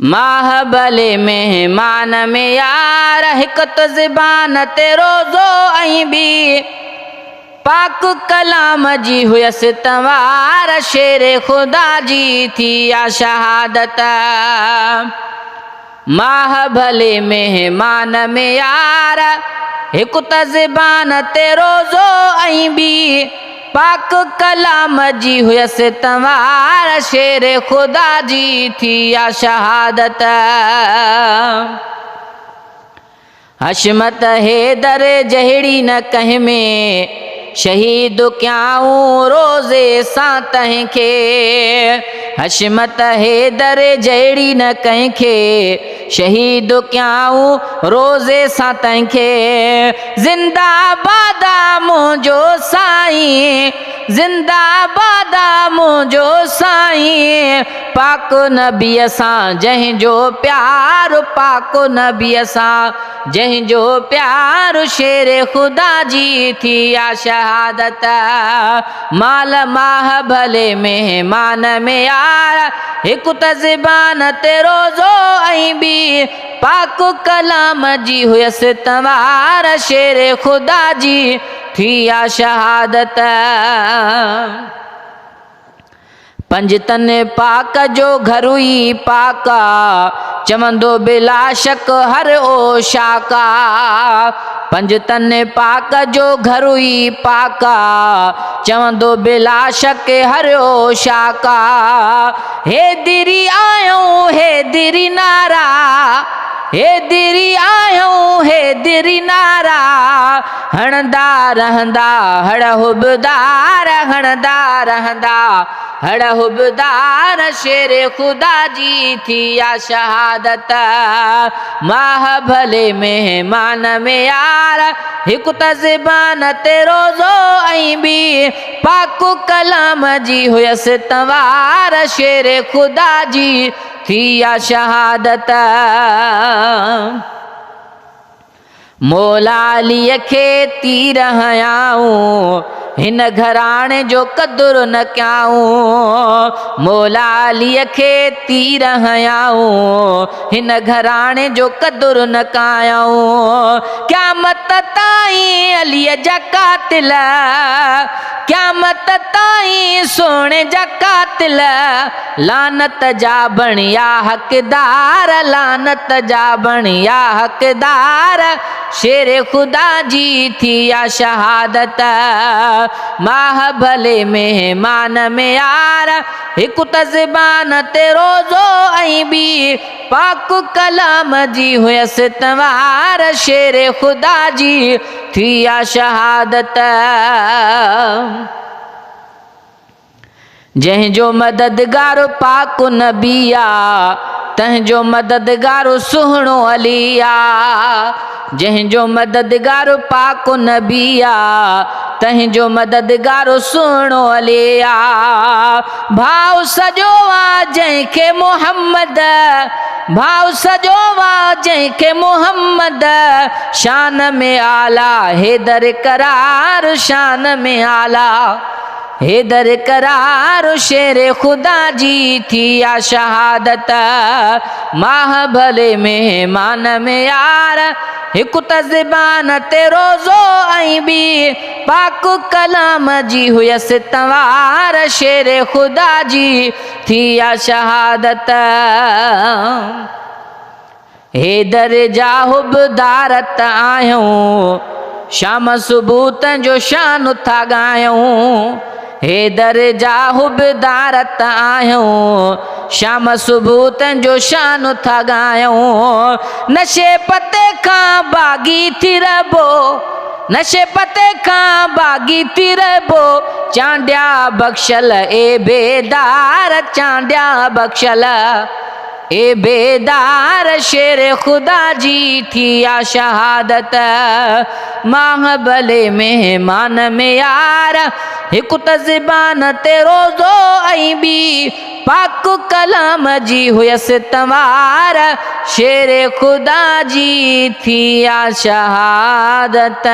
माहबले मेहमान में यार हिक तो ज़बान ते रोज़ो ऐं ॿी पाक कलाम जी हुयसि तवार शेरे खुदा जी थी या शहादत। माहबले मेहमान में यार हिक तो ज़बान ते रोज़ो ऐं ॿी पाक कलाम जी हुयसि तवार शेरे खुदा जी थी या शहादत। हशमत हैदर जहिड़ी न कंहिं में शहीद कयाऊं रोज़े सां तंहिंखे। हशमत हैदर जहिड़ी न कंहिंखे शहीद कयाऊं रोज़े सां तंहिंखे। ज़िंदाबाद मुंहिंजो साईं, ज़िंदाबाद मुंहिंजो साईं, पाक नबीअ सां जंहिंजो प्यार, पाक नबीअ सां जंहिंजो प्यार शेरे खुदा जी थी या शहादत। माल माहबले मेहमान में यार हिक त ज़बान ते रोज़ो ऐं ॿी पाक कलाम जी हुयसि तवार शेरे खुदा जी थी या शहादत। पंजतन पाक जो घर हुई पाका, चवंदो बिला शक हर ओ शाका। पंजतन पाक जो घर हुई पाका, चवंदो बिला शक हर ओ शाका। हे दिरी आयूं हे दिरी नारा, हे दिरी आयूं हे दिरी नारा, हणंदा रहंदा हड़ हुबदार, हणंदा रहंदा हड़ हुबदार शेरे खुदा जी थी या शहादत। माहबले मेहमान में यार हिक त ज़बान ते रोज़ो ऐं ॿी पाक कलाम जी हुयसि तवार शेरे खुदा जी थी या शहादत। मौला अलीअ खे तीर हयाऊं हिन घराणे जो क़दुरु न कयाऊं। मौला अलीअ खे तीर हयाऊं हिन घराणे जो क़दुरु न कयाऊं। क़यामत ताईं अलीअ जा कातिल, क़यामत ताईं सोणे जा कातिल, लानत जा बणिया हक़दार, लानत जा बणिया हक़दार शेरे खुदा जी थी या शहादत। माहबले मेहमान में यार हिक त ज़बान ते रोज़ो ऐं ॿी पाक कलाम जी हुयसि तवार शेरे खुदा जी थी या शहादत। जंहिंजो मददगार पाक नबीआ, तंहिंजो मददगार सुहिणो अलीआ। जंहिंजो मददगार पाक नबीआ, तंहिंजो मददगार सुहिणो अलीआ। भाव सॼो आ जंहिंखे मुहम्मद, भाव सॼो आ जंहिंखे मुहम्मद, शान में आला हैदर करार, शान में आला हैदर करार शेरे खुदा जी थी या शहादत। माहबले मेहमान में यार हिक त ज़बान ते रोज़ो ऐं ॿी पाक कलाम जी हुयसि तवार शेरे खुदा जी थी या शहादत। हैदर जा हुबदारत आहियूं, शाम सुबूत जो शान था ॻायूं। हैदर जा हुबदारत आहियूं, शाम सुबूत जो शान था ॻायूं। नशे पते खां बाग़ी थी रबो, नशे पते खां बाग़ी थी रबो, चांडिया बख़्शल ए बेदार, चांडिया बख़्शल ए बेदार शेरे खुदा जी थी या शहादत। माहबले मेहमान में यार हिक त ज़बान ते रोज़ो ऐं ॿी पाक कलाम जी हुयसि तवार शेरे खुदा जी थी या शहादत।